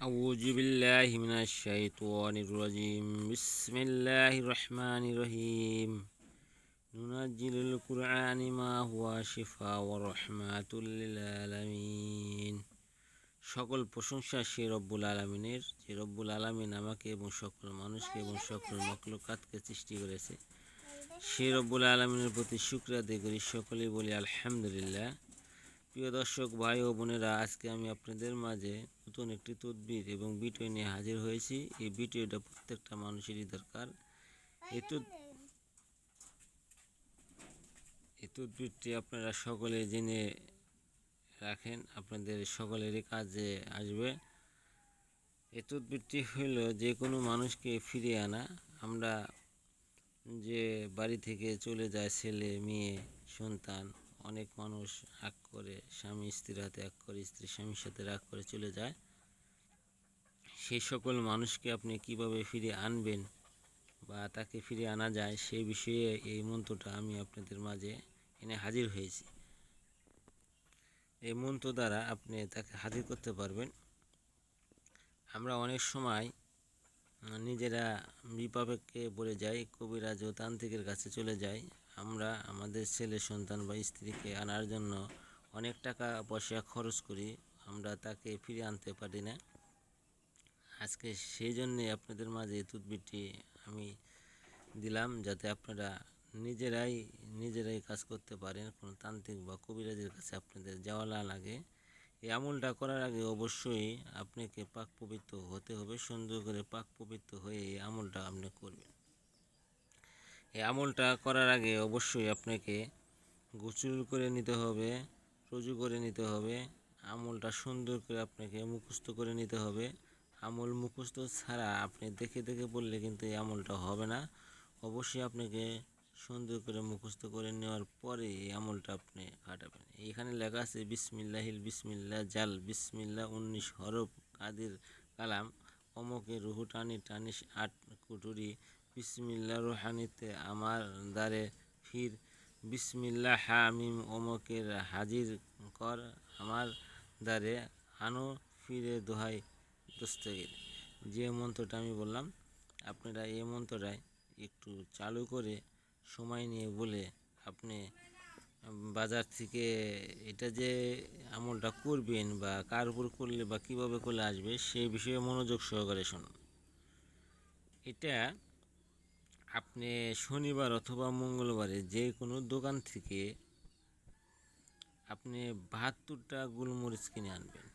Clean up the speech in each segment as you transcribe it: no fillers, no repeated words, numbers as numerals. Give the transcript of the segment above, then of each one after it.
أعوذ بالله من الشيطان الرجيم بسم الله الرحمن الرحيم ننزل القرآن ما هو شفاء ورحمة للعالمين। সকল প্রশংসা সেই রব্বুল আলামিনের, যে রব্বুল আলামিন আমাকে এবং সকল মানুষকে এবং সকল মাখলুকাতকে সৃষ্টি করেছে। সেই রব্বুল আলামিনের প্রতি শুকরিয়া আদায় করি, সকলেই বলি আলহামদুলিল্লাহ। প্রিয় দর্শক ভাই ও বোনেরা, আজকে আমি আপনাদের মাঝে নতুন একটি তদবির এবং ভিডিও নিয়ে হাজির হয়েছি। এই ভিডিওটা প্রত্যেকটা মানুষেরই দরকার। এই তদবিরটি আপনারা সকলে জেনে রাখেন, আপনাদের সকলেরই কাজে আসবে। এই তদবিরটি হইল যে কোনো মানুষকে ফিরিয়ে আনা। আমরা যে বাড়ি থেকে চলে যায় ছেলে মেয়ে সন্তান, অনেক মানুষ রাগ করে, স্বামী স্ত্রীর হাতে রাগ করে, স্ত্রী স্বামীর সাথে রাগ করে চলে যায়। সেই সকল মানুষকে আপনি কিভাবে ফিরিয়ে আনবেন বা তাকে ফিরিয়ে আনা যায়, সেই বিষয়ে এই মন্ত্রটা আমি আপনাদের মাঝে এনে হাজির হয়েছি। এই মন্ত্র দ্বারা আপনি তাকে হাজির করতে পারবেন। আমরা অনেক সময় নিজেরা বিপাকে পড়ে যাই, কবিরাজ ও তান্ত্রিকের কাছে চলে যাই। আমরা আমাদের ছেলে সন্তান বা স্ত্রীকে আনার জন্য অনেক টাকা পয়সা খরচ করি, আমরা তাকে ফিরিয়ে আনতে পারি না। আজকে সেই জন্যে আপনাদের মাঝে এই তদবিরটি আমি দিলাম, যাতে আপনারা নিজেরাই কাজ করতে পারেন, কোনো তান্ত্রিক বা কবিরাজের কাছে আপনাদের যাওয়া না লাগে। এই আমলটা করার আগে অবশ্যই আপনাকে পাক পবিত্র হতে হবে। সুন্দর করে পাক পবিত্র হয়ে এই আমলটা আপনি করবেন। এই আমলটা করার আগে অবশ্যই আপনাকে গোসল করে নিতে হবে, রুজু করে নিতে হবে। আমলটা সুন্দর করে আপনাকে মুখস্থ করে নিতে হবে। আমল মুখস্থ ছাড়া আপনি দেখে দেখে বললে কিন্তু এই আমলটা হবে না। অবশ্যই আপনাকে সুন্দর করে মুখস্থ করে নেওয়ার পরে এই আমলটা আপনি কাটাবেন। এইখানে লেখা আছে বিসমিল্লাহ জাল বিসমিল্লাহ 19 হরফ কাদির কালাম অমকে রুহু টানি টানিস 8 কুটুরি বিসমিল্লাহ রুহানিতে আমার দ্বারে ফির বিসমিল্লাহ হামিম অমকের হাজির কর আমার দ্বারে আনো ফিরে দোহাই দস্তগীর। যে মন্ত্রটা আমি বললাম, আপনারা এই মন্ত্রটায় একটু চালু করে সময় নিয়ে বলে আপনি বাজার থেকে এটা যে আমলটা করবেন বা কার উপর করলে বা কীভাবে করলে আসবে সেই বিষয়ে মনোযোগ সহকারে শুনুন। এটা আপনি শনিবার অথবা মঙ্গলবারে যে কোনো দোকান থেকে আপনি 72টা গোলমরিচ কিনে আনবেন।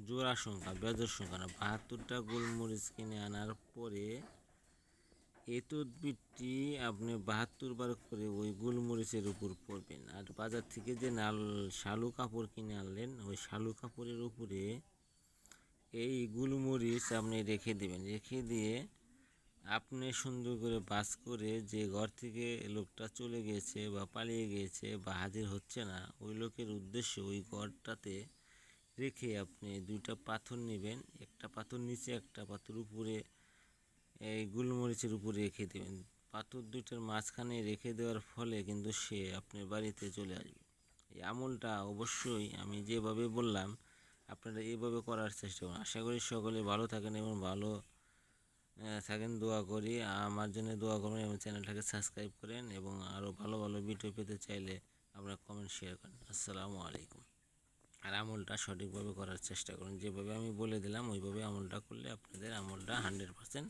জোড়া সংখ্যা, বেজোড় সংখ্যা না, 72টা গোলমরিচ কিনে আনার পরে এই তদবিরটি আপনি 72 বার করে ওই গোলমরিচের উপর পরবেন। আর বাজার থেকে যে শালু কাপড় কিনে আনলেন, ওই শালু কাপড়ের উপরে এই গোলমরিচ আপনি রেখে দেবেন। রেখে দিয়ে আপনি সুন্দর করে বাস করে যে ঘর থেকে লোকটা চলে গিয়েছে বা পালিয়ে গিয়েছে বা হাজির হচ্ছে না, ওই লোকের উদ্দেশ্যে ওই ঘরটাতে রেখে আপনি 2টা পাথর নেবেন। একটা পাথর নিচে, একটা পাথর উপরে, এই গোলমরিচের উপরে রেখে দেবেন। পাথর 2টার মাঝখানে রেখে দেওয়ার ফলে কিন্তু সে আপনার বাড়িতে চলে আসবে। এই আমলটা অবশ্যই আমি যেভাবে বললাম আপনারা এইভাবে করার চেষ্টা করুন। আশা করি সকলে ভালো থাকেন এবং ভালো থাকেন। দোয়া করি, আমার জন্য দোয়া করবেন এবং চ্যানেলটাকে সাবস্ক্রাইব করেন এবং আরও ভালো ভালো ভিডিও পেতে চাইলে আপনারা কমেন্ট শেয়ার করেন। আসসালামু আলাইকুম। আর আমলটা সঠিকভাবে করার চেষ্টা করুন, যেভাবে আমি বলে দিলাম ওইভাবে আমলটা করলে আপনাদের আমলটা 100%